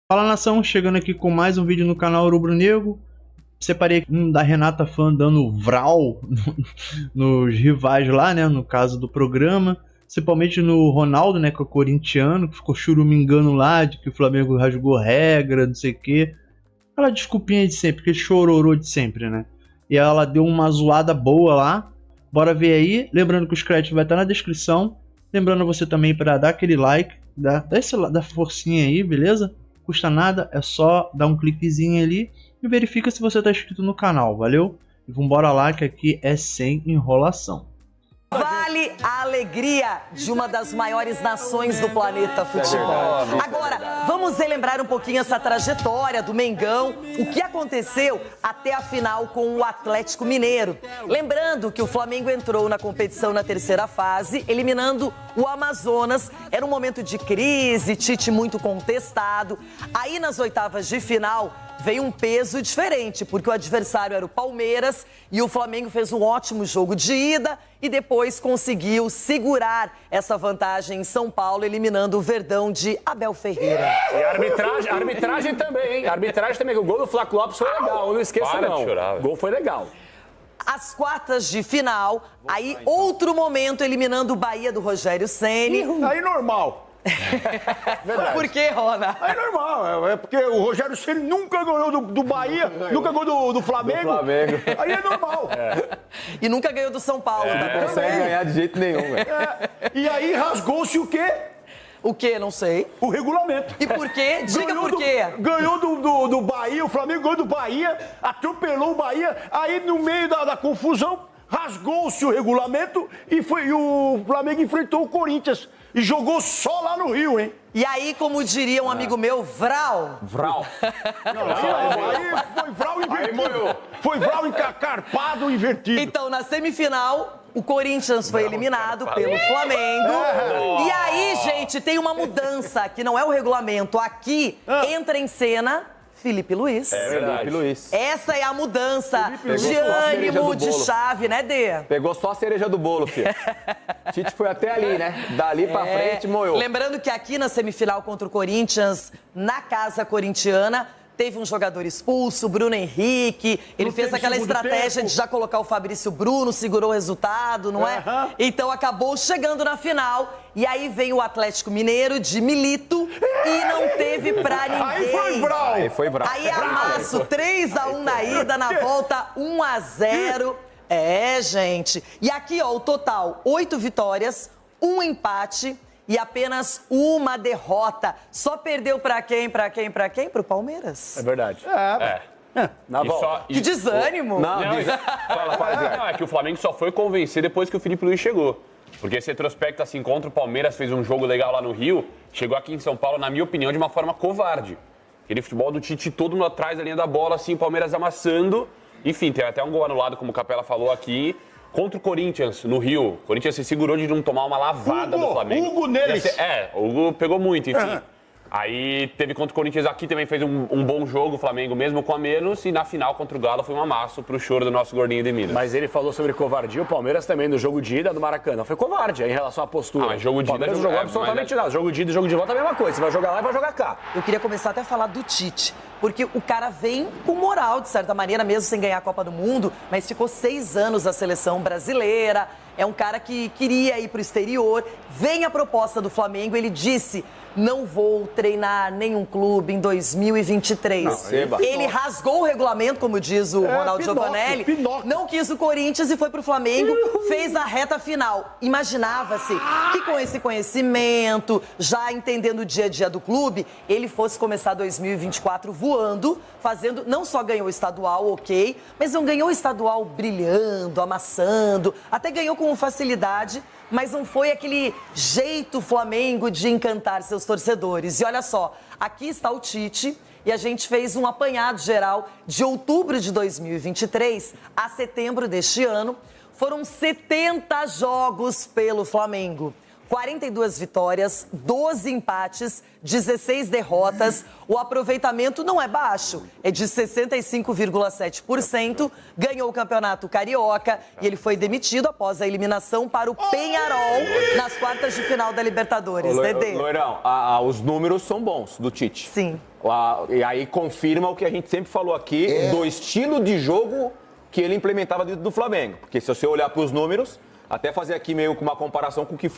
Fala, nação, chegando aqui com mais um vídeo no canal Rubro Negro. Separei um da Renata Fã dando vral nos rivais lá, né, no caso do programa. Principalmente no Ronaldo, né, que é o corintiano, que ficou churumingando lá de que o Flamengo rasgou regra, não sei o que. Aquela desculpinha de sempre, aquele chororô de sempre, né. E ela deu uma zoada boa lá. Bora ver aí. Lembrando que os créditos vai estar na descrição. Lembrando você também para dar aquele like, dá forcinha aí, beleza? Custa nada, é só dar um cliquezinho ali e verifica se você está inscrito no canal, valeu? E vambora lá que aqui é sem enrolação. Vale a alegria de uma das maiores nações do planeta futebol. Agora, vamos relembrar um pouquinho essa trajetória do Mengão, o que aconteceu até a final com o Atlético Mineiro. Lembrando que o Flamengo entrou na competição na terceira fase, eliminando o Amazonas. Era um momento de crise, Tite muito contestado. Aí nas oitavas de final veio um peso diferente, porque o adversário era o Palmeiras e o Flamengo fez um ótimo jogo de ida e depois conseguiu segurar essa vantagem em São Paulo, eliminando o Verdão de Abel Ferreira. E a arbitragem também, hein? A arbitragem também, o gol do Flávio Lopes foi legal, eu não esqueço não. O gol foi legal. As quartas de final, aí outro momento eliminando o Bahia do Rogério Ceni. Aí normal. Verdade. Por que, Rona? É normal, é porque o Rogério Ceni nunca ganhou do Bahia, nunca ganhou do Flamengo. Aí é normal. E nunca ganhou do São Paulo. Não consegue ganhar de jeito nenhum, velho. E aí rasgou-se o quê? O quê? Não sei. O regulamento. E por quê? Diga por quê. Ganhou do Bahia, o Flamengo ganhou do Bahia, atropelou o Bahia, aí no meio da confusão, rasgou-se o regulamento e o Flamengo enfrentou o Corinthians. E jogou só lá no Rio, hein? E aí, como diria um amigo meu, vral. Vral. Aí foi vral invertido. Foi vral encarpado invertido. Então, na semifinal, o Corinthians foi eliminado pelo Flamengo. E aí, gente, tem uma mudança, que não é o regulamento. Aqui entra em cena Felipe Luiz. É verdade. Felipe Luiz. Essa é a mudança de ânimo, de chave, né, Dê? Pegou só a cereja do bolo, filho. Tite foi até ali, né? Dali pra frente, moiou. Lembrando que aqui na semifinal contra o Corinthians, na casa corintiana, teve um jogador expulso, Bruno Henrique. Ele fez aquela estratégia de já colocar o Fabrício Bruno, segurou o resultado, não é? Então acabou chegando na final. E aí vem o Atlético Mineiro de Milito e não teve pra ninguém. Aí foi brau. Aí amasso, 3-1 na ida, na volta 1-0. É, gente. E aqui, ó, o total, 8 vitórias, 1 empate e apenas uma derrota. Só perdeu pra quem? Pro Palmeiras. É verdade. Na volta. Que desânimo. É que o Flamengo só foi convencer depois que o Felipe Luiz chegou. Porque esse retrospecto, assim, contra o Palmeiras, fez um jogo legal lá no Rio, chegou aqui em São Paulo, na minha opinião, de uma forma covarde. Aquele futebol do Tite, todo mundo atrás da linha da bola, assim, o Palmeiras amassando. Enfim, tem até um gol anulado, como o Capela falou aqui, contra o Corinthians, no Rio. O Corinthians se segurou de não tomar uma lavada do Flamengo. Hugo neles. O Hugo pegou muito, enfim. Aí teve contra o Corinthians aqui, também fez um bom jogo, o Flamengo mesmo com a menos, e na final contra o Galo foi um amasso pro choro do nosso gordinho de Minas. Mas ele falou sobre covardia, o Palmeiras também, no jogo de ida do Maracanã. Foi covarde em relação à postura. Mas jogo de ida... O Palmeiras não jogou absolutamente nada. Jogo de ida e jogo de volta é a mesma coisa. Você vai jogar lá e vai jogar cá. Eu queria começar até a falar do Tite, porque o cara vem com moral, de certa maneira, mesmo sem ganhar a Copa do Mundo, mas ficou 6 anos na seleção brasileira, é um cara que queria ir pro exterior. Vem a proposta do Flamengo, ele disse: não vou treinar nenhum clube em 2023. Ele rasgou o regulamento, como diz o Ronaldo Giovanelli, não quis o Corinthians e foi pro Flamengo, fez a reta final. Imaginava-se que com esse conhecimento, já entendendo o dia a dia do clube, ele fosse começar 2024 voando, fazendo, não só ganhou o estadual, ok, mas não ganhou o estadual brilhando, amassando, até ganhou com facilidade, mas não foi aquele jeito Flamengo de encantar seus torcedores. E olha só, aqui está o Tite e a gente fez um apanhado geral de outubro de 2023 a setembro deste ano. Foram 70 jogos pelo Flamengo. 42 vitórias, 12 empates, 16 derrotas. O aproveitamento não é baixo, é de 65,7%. Ganhou o Campeonato Carioca e ele foi demitido após a eliminação para o Peñarol nas quartas de final da Libertadores. Dedê. Loirão, os números são bons do Tite. Sim. E aí confirma o que a gente sempre falou aqui do estilo de jogo que ele implementava dentro do Flamengo. Porque se você olhar para os números, até fazer aqui meio com uma comparação com o que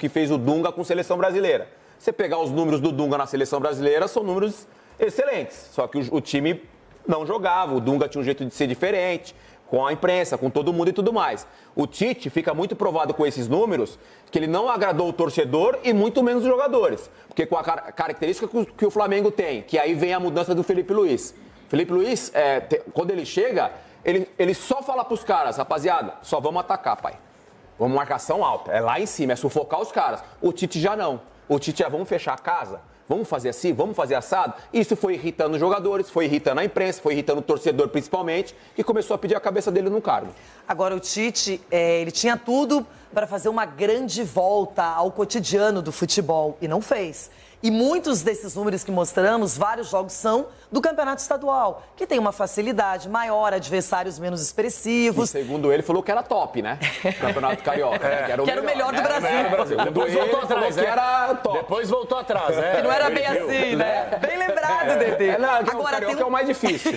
fez o Dunga com a seleção brasileira. Você pegar os números do Dunga na seleção brasileira, são números excelentes. Só que o time não jogava, o Dunga tinha um jeito de ser diferente, com a imprensa, com todo mundo e tudo mais. O Tite fica muito provado com esses números que ele não agradou o torcedor e muito menos os jogadores. Porque com a característica que o Flamengo tem, que aí vem a mudança do Felipe Luiz. Felipe Luiz, quando ele chega, ele só fala pros caras, rapaziada, só vamos atacar, pai. Vamos marcação alta, é lá em cima, é sufocar os caras. O Tite já não. O Tite vamos fechar a casa, vamos fazer assim, vamos fazer assado. Isso foi irritando os jogadores, foi irritando a imprensa, foi irritando o torcedor principalmente, e começou a pedir a cabeça dele no cargo. Agora, o Tite, ele tinha tudo para fazer uma grande volta ao cotidiano do futebol e não fez. E muitos desses números que mostramos, vários jogos são do campeonato estadual, que tem uma facilidade maior, adversários menos expressivos. E segundo ele, falou que era top, né? O campeonato carioca. Que era o melhor do Brasil. Depois voltou atrás, que era top. Depois voltou atrás, né? Que não era bem assim, né? Bem lembrado, Dedê. Agora, o carioca é o mais difícil.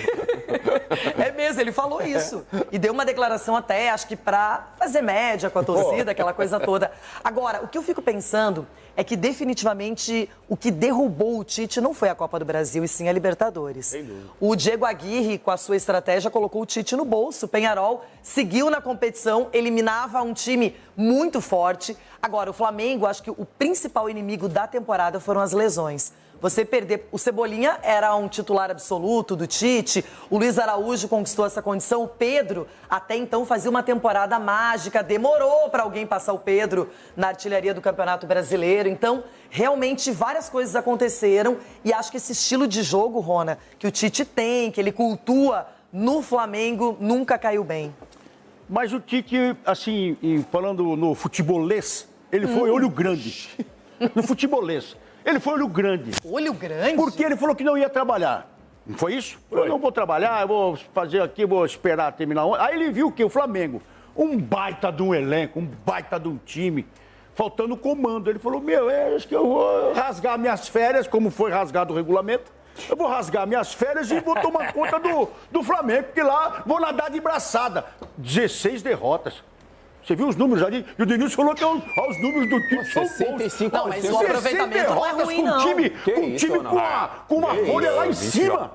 É mesmo, ele falou isso. E deu uma declaração até, acho que pra fazer média com a torcida, aquela coisa toda. Agora, o que eu fico pensando é que definitivamente o que derrubou o Tite não foi a Copa do Brasil, e sim a Libertadores. O Diego Aguirre, com a sua estratégia, colocou o Tite no bolso. O Peñarol seguiu na competição, eliminava um time muito forte. Agora, o Flamengo, acho que o principal inimigo da temporada foram as lesões. Você perder... O Cebolinha era um titular absoluto do Tite, o Luiz Araújo conquistou essa condição, o Pedro até então fazia uma temporada mágica, demorou para alguém passar o Pedro na artilharia do Campeonato Brasileiro. Então, realmente, várias coisas aconteceram e acho que esse estilo de jogo, Rona, que o Tite tem, que ele cultua no Flamengo, nunca caiu bem. Mas o Tite, assim, falando no futebolês, ele foi olho grande. No futebolês. Ele foi olho grande. Olho grande? Porque ele falou que não ia trabalhar. Não foi isso? Foi. Eu não vou trabalhar, eu vou fazer aqui, vou esperar terminar. Aí ele viu que o Flamengo, um baita de um elenco, um baita de um time, faltando comando. Ele falou, acho que eu vou rasgar minhas férias, como foi rasgado o regulamento. Eu vou rasgar minhas férias e vou tomar conta do Flamengo, porque lá vou nadar de braçada. 16 derrotas. Você viu os números ali? E o Denilson falou que os números do time são bons. Não, mas o aproveitamento não é ruim, não. Com um time com uma folha lá em cima.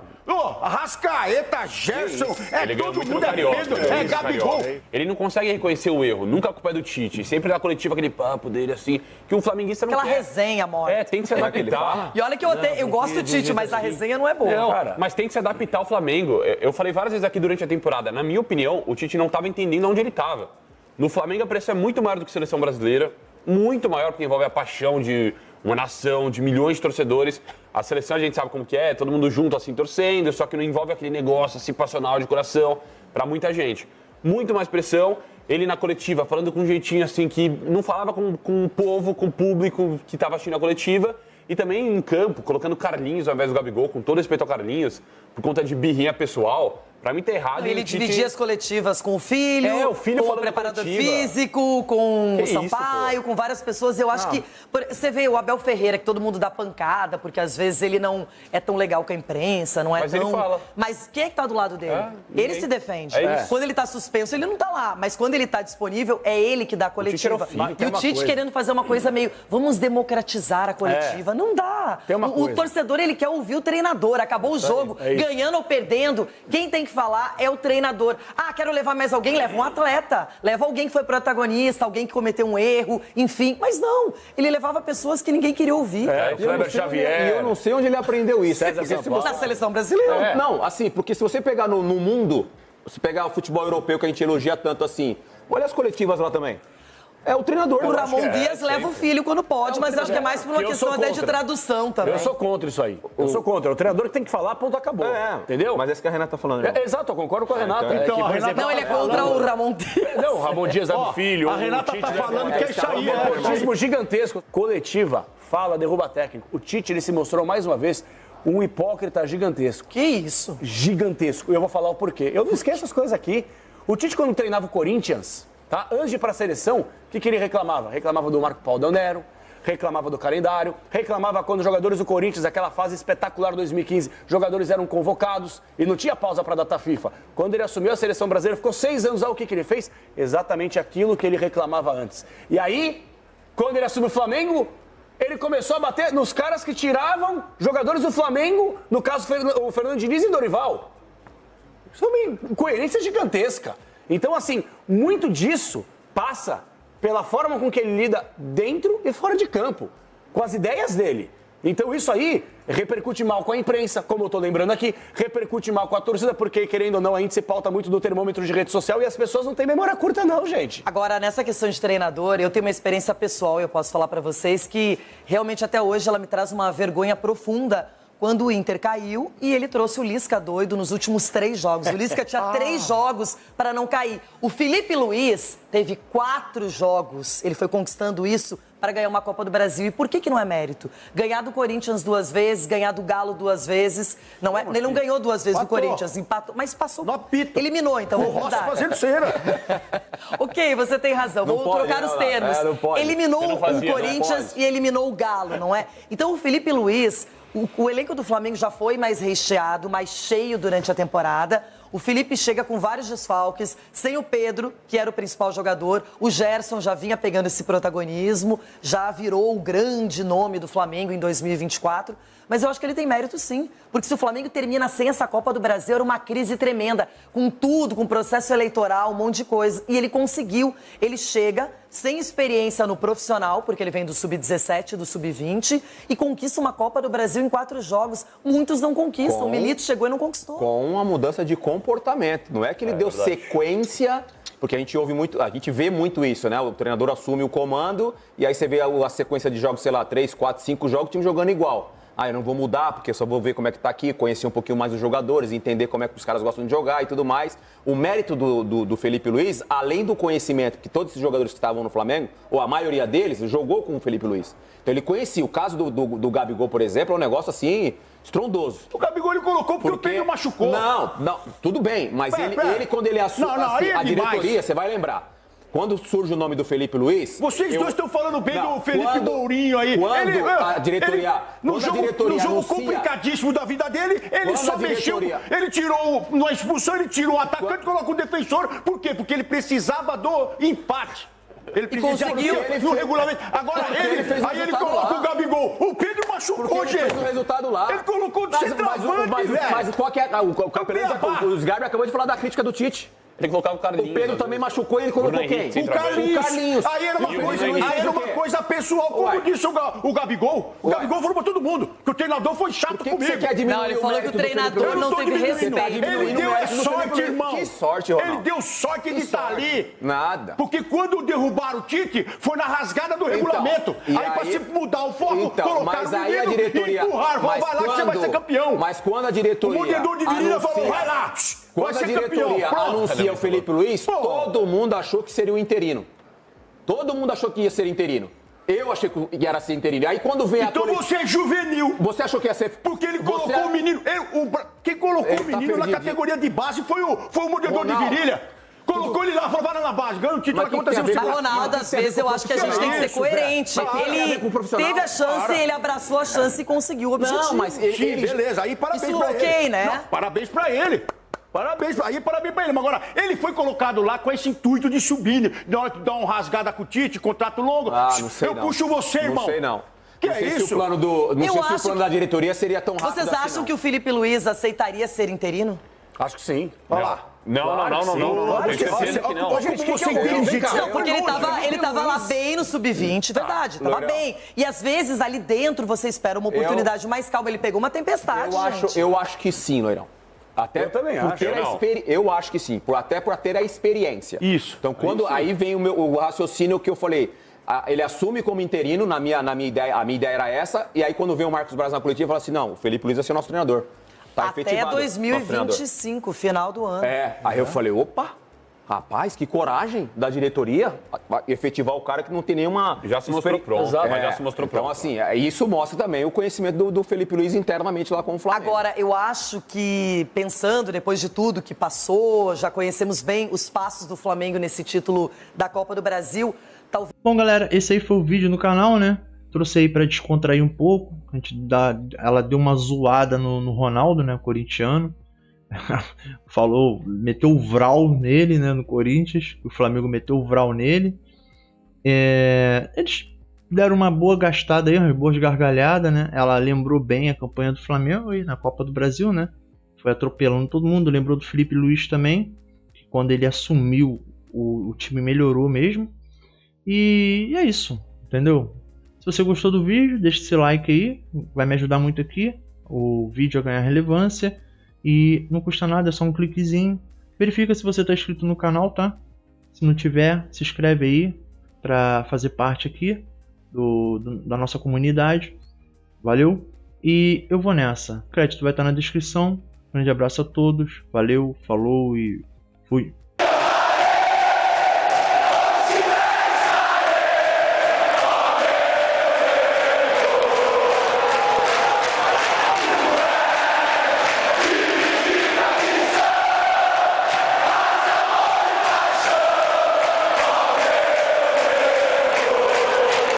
Arrascaeta, Gerson, todo mundo, Pedro, Gabigol. Ele não consegue reconhecer o erro, nunca a culpa é do Tite. Sempre na coletiva aquele papo dele assim, que um flamenguista não Aquela quer. resenha, morte. Tem que se adaptar. E olha que eu gosto do Tite, mas a resenha não é boa. Não, cara, mas tem que se adaptar ao Flamengo. Eu falei várias vezes aqui durante a temporada, na minha opinião, o Tite não estava entendendo onde ele estava. No Flamengo a pressão é muito maior do que a seleção brasileira, muito maior porque envolve a paixão de uma nação, de milhões de torcedores. A seleção a gente sabe como que é, todo mundo junto assim torcendo, só que não envolve aquele negócio assim passional de coração para muita gente. Muito mais pressão, ele na coletiva falando com um jeitinho assim que não falava com o povo, com o público que estava assistindo a coletiva. E também em campo, colocando Carlinhos ao invés do Gabigol, com todo respeito ao Carlinhos, por conta de birrinha pessoal. Pra mim tá errado. Ele dividia as coletivas com o filho com o preparador físico, com o Sampaio, com várias pessoas. Eu acho que... Você vê o Abel Ferreira, que todo mundo dá pancada, porque às vezes ele não é tão legal com a imprensa, não é tão... Mas ele fala. Mas quem é que tá do lado dele? Ele se defende. Quando ele tá suspenso, ele não tá lá. Mas quando ele tá disponível, é ele que dá a coletiva. E o Tite querendo fazer uma coisa meio... Vamos democratizar a coletiva. Não dá. O torcedor, ele quer ouvir o treinador. Acabou o jogo, ganhando ou perdendo. Quem tem que falar é o treinador. Quero levar mais alguém? Leva um atleta. Leva alguém que foi protagonista, alguém que cometeu um erro, enfim. Mas não, ele levava pessoas que ninguém queria ouvir. O Kleber Xavier. E eu não sei onde ele aprendeu isso. Na seleção brasileira. Não, assim, porque se você pegar no mundo, se pegar o futebol europeu que a gente elogia tanto assim, olha as coletivas lá também. É o treinador. O Ramon Dias leva o filho quando pode, mas acho que é mais por uma questão até de tradução também. Eu sou contra isso aí. Eu sou contra. O treinador que tem que falar, ponto, acabou. Entendeu? Mas é isso que a Renata tá falando. Exato, eu concordo com a Renata. Então, a Renata... Não, ele é contra o Ramon Dias. Não, o Ramon Dias leva o filho. A Renata tá falando que é isso aí. É um nepotismo gigantesco. Coletiva, fala, derruba técnico. O Tite, ele se mostrou mais uma vez um hipócrita gigantesco. Que isso? Gigantesco. E eu vou falar o porquê. Eu não esqueço as coisas aqui. O Tite, quando treinava o Corinthians, tá? Antes de ir para a seleção, o que ele reclamava? Reclamava do Marco Paul Del Nero, reclamava do calendário, reclamava quando os jogadores do Corinthians, aquela fase espetacular 2015, jogadores eram convocados e não tinha pausa para a data FIFA. Quando ele assumiu a seleção brasileira, ficou 6 anos lá, o que ele fez? Exatamente aquilo que ele reclamava antes. E aí, quando ele assumiu o Flamengo, ele começou a bater nos caras que tiravam jogadores do Flamengo, no caso o Fernando Diniz e Dorival. Isso é uma incoerência gigantesca. Então, assim, muito disso passa pela forma com que ele lida dentro e fora de campo, com as ideias dele. Então, isso aí repercute mal com a imprensa, como eu tô lembrando aqui, repercute mal com a torcida, porque, querendo ou não, a gente se pauta muito do termômetro de rede social e as pessoas não têm memória curta, não, gente. Agora, nessa questão de treinador, eu tenho uma experiência pessoal, eu posso falar pra vocês que realmente até hoje ela me traz uma vergonha profunda quando o Inter caiu e ele trouxe o Lisca doido nos últimos 3 jogos. O Lisca tinha 3 jogos para não cair. O Felipe Luiz teve 4 jogos. Ele foi conquistando isso para ganhar uma Copa do Brasil. E por que não é mérito? Ganhar do Corinthians 2 vezes, ganhar do Galo 2 vezes. Não é, ele não ganhou 2 vezes do Corinthians, empatou, mas passou. No apito. Eliminou, então. O Rossi fazendo cera. Ok, você tem razão. Vamos trocar os termos. Eliminou o Corinthians e eliminou o Galo, não é? Então o Felipe Luiz... O elenco do Flamengo já foi mais recheado, mais cheio durante a temporada. O Felipe chega com vários desfalques, sem o Pedro, que era o principal jogador. O Gerson já vinha pegando esse protagonismo, já virou o grande nome do Flamengo em 2024. Mas eu acho que ele tem mérito sim, porque se o Flamengo termina sem essa Copa do Brasil, era uma crise tremenda, com tudo, com processo eleitoral, um monte de coisa. E ele conseguiu, ele chega sem experiência no profissional, porque ele vem do Sub-17, do Sub-20, e conquista uma Copa do Brasil em 4 jogos. Muitos não conquistam, o Milito chegou e não conquistou. Com uma mudança de comportamento, não é que ele deu sequência... Porque a gente ouve muito, a gente vê muito isso, né? O treinador assume o comando e aí você vê a sequência de jogos, sei lá, 3, 4, 5 jogos, o time jogando igual. Ah, eu não vou mudar, porque eu só vou ver como é que tá aqui, conhecer um pouquinho mais os jogadores, entender como é que os caras gostam de jogar e tudo mais. O mérito do Felipe Luiz, além do conhecimento, que todos esses jogadores que estavam no Flamengo, ou a maioria deles, jogou com o Felipe Luiz. Então ele conhecia. O caso do Gabigol, por exemplo, é um negócio assim... estrondoso. O Gabigol ele colocou porque o Pedro machucou. Não, tudo bem, mas ele quando ele assume a diretoria, você vai lembrar. Quando surge o nome do Felipe Luiz... Vocês dois estão falando bem do Felipe Mourinho aí. Quando a diretoria... No jogo complicadíssimo da vida dele, ele só mexeu... Ele tirou, na expulsão, ele tirou o atacante e colocou o defensor. Por quê? Porque ele precisava do empate. Ele conseguiu no regulamento. Agora ele colocou o Gabigol. O Pedro machucou, gente. Ele fez o resultado lá. Ele colocou o centroavante, velho. Mas qual que é o campeonato? O Sgarbi acabou de falar da crítica do Tite. Ele colocava o Carlinhos. O Pedro também machucou e ele colocou quem? O Carlinhos. Aí era uma coisa pessoal, como disse o Gabigol. O Gabigol falou pra todo mundo que o treinador foi chato comigo. Você quer diminuir não, ele falou que o treinador não teve respeito. Ele deu sorte, irmão. Que sorte, Ronaldo. Ele deu sorte de estar ali. Nada. Porque quando derrubaram o Tite, foi na rasgada do regulamento. Aí pra se mudar o foco, colocaram o menino e empurraram. Vai lá que você vai ser campeão. Mas quando a diretoria... O mordedor de virilha falou, vai lá. Quando a diretoria anuncia o Felipe Luiz, todo mundo achou que seria o interino. Todo mundo achou que ia ser interino. Eu achei que ia ser interino. Aí quando vem então você é juvenil. Você achou que ia ser... Porque ele colocou o menino... Quem colocou o menino na categoria de base foi o mordedor de virilha. Colocou ele lá, falou, vai na base, ganha o título, vai acontecer Mas, Ronaldo, às vezes eu acho que a gente tem que ser coerente. Ele teve a chance, ele abraçou a chance e conseguiu o objetivo. Não, mas beleza, aí parabéns pra ele. Ok, né? Parabéns pra ele. Parabéns pra ele. Mas agora, ele foi colocado lá com esse intuito de subir. Na hora que dá uma rasgada com o Tite, contrato longo. Não sei eu puxo você, irmão. Não sei não. Que não é sei isso? Se o plano se o plano da diretoria seria tão rápido Vocês acham assim, que o Felipe Luiz aceitaria ser interino? Acho que sim. Olha lá. Não. Tem certeza que não. Não, porque ele tava lá bem no Sub-20, verdade, tava bem. E às vezes ali dentro você espera uma oportunidade mais calma. Ele pegou uma tempestade, eu acho que sim, Loirão. Até Eu também por acho. ter Eu não. eu acho que sim, até por ter a experiência. Isso. Então, quando aí vem o raciocínio que eu falei, ele assume como interino, a minha ideia era essa, e aí quando vem o Marcos Braz na coletiva, fala assim, não, o Felipe Luiz vai ser nosso treinador. Tá Até efetivado, nosso treinador. 2025, final do ano. Aí eu falei, opa, rapaz, que coragem da diretoria efetivar o cara que não tem nenhuma... Já se mostrou pronto. Exato. Mas já se mostrou pronto. Então, assim, isso mostra também o conhecimento do Felipe Luiz internamente lá com o Flamengo. Agora, eu acho que, pensando depois de tudo que passou, já conhecemos bem os passos do Flamengo nesse título da Copa do Brasil, talvez... Bom, galera, esse aí foi o vídeo no canal, né? Trouxe aí pra descontrair um pouco. Ela deu uma zoada no Ronaldo, né? Corintiano. Meteu o vral nele, né? No Corinthians. O Flamengo meteu o vral nele. Eles deram uma boa gastada aí, umas boas gargalhadas, né? Ela lembrou bem a campanha do Flamengo aí na Copa do Brasil, né? Foi atropelando todo mundo. Lembrou do Felipe Luiz também. Que quando ele assumiu, o time melhorou mesmo. E é isso, entendeu? Se você gostou do vídeo, deixa esse like aí, vai me ajudar muito aqui, o vídeo a ganhar relevância. E não custa nada, é só um cliquezinho. Verifica se você está inscrito no canal, tá? Se não tiver, se inscreve aí para fazer parte aqui da nossa comunidade. Valeu? E eu vou nessa. O crédito vai estar na descrição. Um grande abraço a todos. Valeu, falou e fui.